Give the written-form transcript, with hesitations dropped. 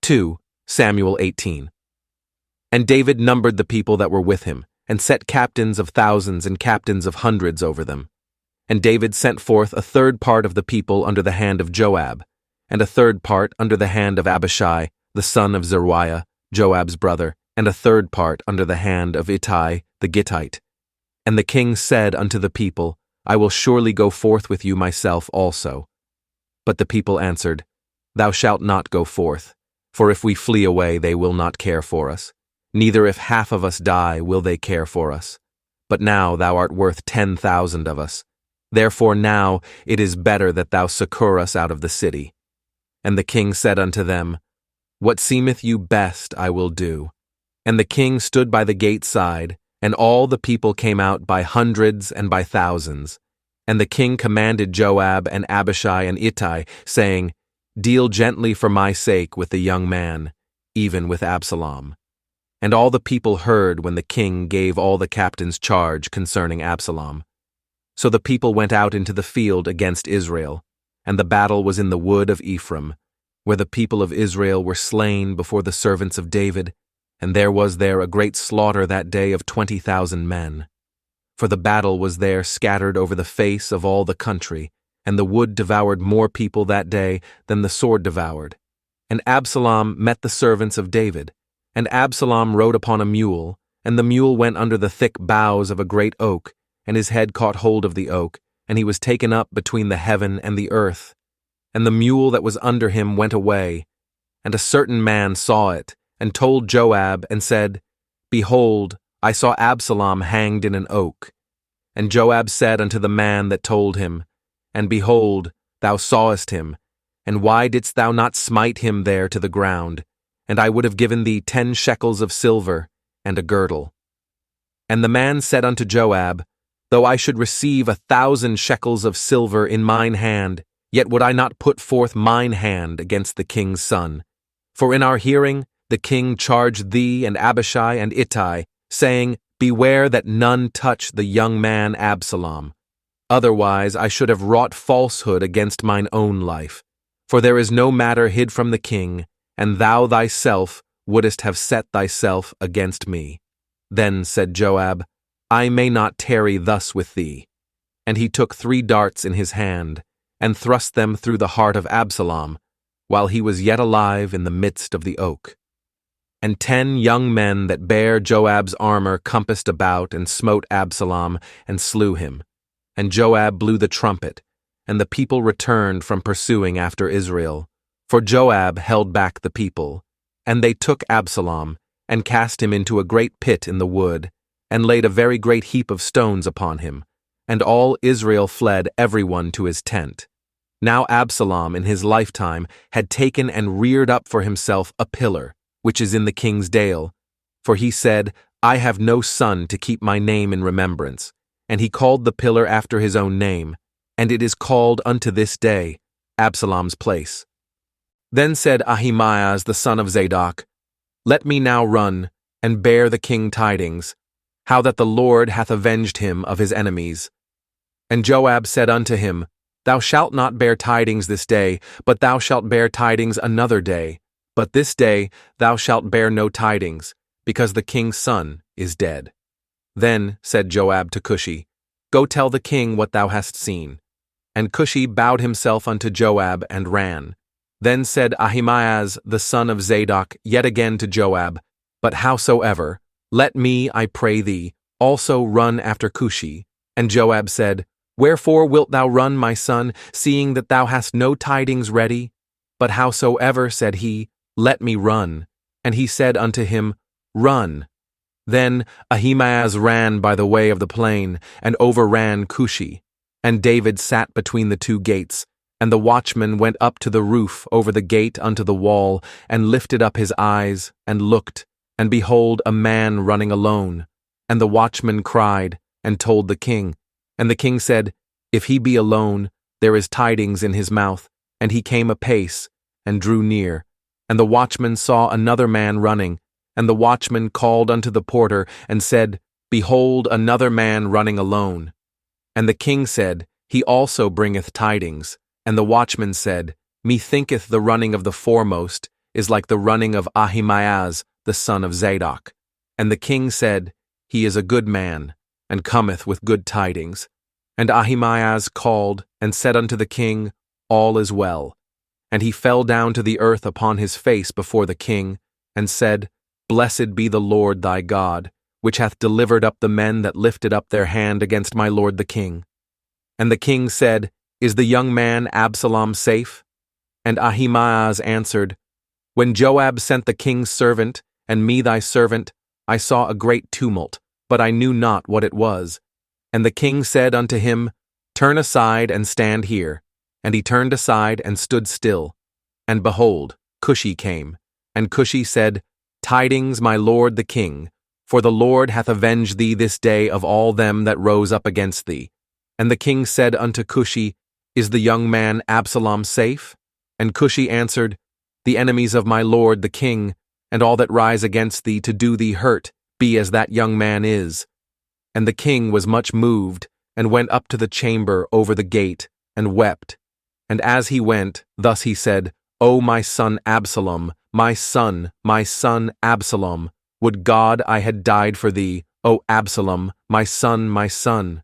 2 Samuel 18. And David numbered the people that were with him, and set captains of thousands and captains of hundreds over them. And David sent forth a third part of the people under the hand of Joab, and a third part under the hand of Abishai, the son of Zeruiah, Joab's brother, and a third part under the hand of Ittai the Gittite. And the king said unto the people, I will surely go forth with you myself also. But the people answered, Thou shalt not go forth, for if we flee away they will not care for us. Neither if half of us die will they care for us. But now thou art worth 10,000 of us. Therefore now it is better that thou succour us out of the city. And the king said unto them, What seemeth you best I will do. And the king stood by the gate side, and all the people came out by hundreds and by thousands. And the king commanded Joab and Abishai and Ittai, saying, Deal gently for my sake with the young man, even with Absalom. And all the people heard when the king gave all the captains charge concerning Absalom. So the people went out into the field against Israel, and the battle was in the wood of Ephraim, where the people of Israel were slain before the servants of David, and there was there a great slaughter that day of 20,000 men. For the battle was there scattered over the face of all the country, and the wood devoured more people that day than the sword devoured. And Absalom met the servants of David, and Absalom rode upon a mule, and the mule went under the thick boughs of a great oak, and his head caught hold of the oak, and he was taken up between the heaven and the earth. And the mule that was under him went away. And a certain man saw it, and told Joab, and said, Behold, I saw Absalom hanged in an oak. And Joab said unto the man that told him, And behold, thou sawest him, and why didst thou not smite him there to the ground? And I would have given thee 10 shekels of silver, and a girdle. And the man said unto Joab, Though I should receive 1,000 shekels of silver in mine hand, yet would I not put forth mine hand against the king's son. For in our hearing the king charged thee and Abishai and Ittai, saying, Beware that none touch the young man Absalom. Otherwise I should have wrought falsehood against mine own life. For there is no matter hid from the king, and thou thyself wouldest have set thyself against me. Then said Joab, I may not tarry thus with thee. And he took 3 darts in his hand, and thrust them through the heart of Absalom, while he was yet alive in the midst of the oak. And 10 young men that bare Joab's armor compassed about, and smote Absalom, and slew him. And Joab blew the trumpet, and the people returned from pursuing after Israel. For Joab held back the people. And they took Absalom, and cast him into a great pit in the wood, and laid a very great heap of stones upon him. And all Israel fled every one to his tent. Now Absalom in his lifetime had taken and reared up for himself a pillar, which is in the king's dale. For he said, I have no son to keep my name in remembrance. And he called the pillar after his own name, and it is called unto this day Absalom's place. Then said Ahimaaz the son of Zadok, Let me now run, and bear the king tidings, how that the Lord hath avenged him of his enemies. And Joab said unto him, Thou shalt not bear tidings this day, but thou shalt bear tidings another day. But this day thou shalt bear no tidings, because the king's son is dead. Then said Joab to Cushi, Go tell the king what thou hast seen. And Cushi bowed himself unto Joab and ran. Then said Ahimaaz the son of Zadok yet again to Joab, But howsoever, let me, I pray thee, also run after Cushi. And Joab said, Wherefore wilt thou run, my son, seeing that thou hast no tidings ready? But howsoever, said he, let me run. And he said unto him, Run. Then Ahimaaz ran by the way of the plain, and overran Cushi. And David sat between the 2 gates, and the watchman went up to the roof over the gate unto the wall, and lifted up his eyes, and looked, and behold a man running alone. And the watchman cried, and told the king. And the king said, If he be alone, there is tidings in his mouth. And he came apace, and drew near. And the watchman saw another man running. And the watchman called unto the porter, and said, Behold, another man running alone. And the king said, He also bringeth tidings. And the watchman said, Methinketh the running of the foremost is like the running of Ahimaaz, the son of Zadok. And the king said, He is a good man, and cometh with good tidings. And Ahimaaz called, and said unto the king, All is well. And he fell down to the earth upon his face before the king, and said, Blessed be the Lord thy God, which hath delivered up the men that lifted up their hand against my lord the king. And the king said, Is the young man Absalom safe? And Ahimaaz answered, When Joab sent the king's servant, and me thy servant, I saw a great tumult, but I knew not what it was. And the king said unto him, Turn aside and stand here. And he turned aside and stood still. And behold, Cushi came. And Cushi said, Tidings, my lord the king, for the Lord hath avenged thee this day of all them that rose up against thee. And the king said unto Cushi, Is the young man Absalom safe? And Cushi answered, The enemies of my lord the king, and all that rise against thee to do thee hurt, be as that young man is. And the king was much moved, and went up to the chamber over the gate, and wept. And as he went, thus he said, O my son Absalom, my son Absalom, would God I had died for thee, O Absalom, my son, my son.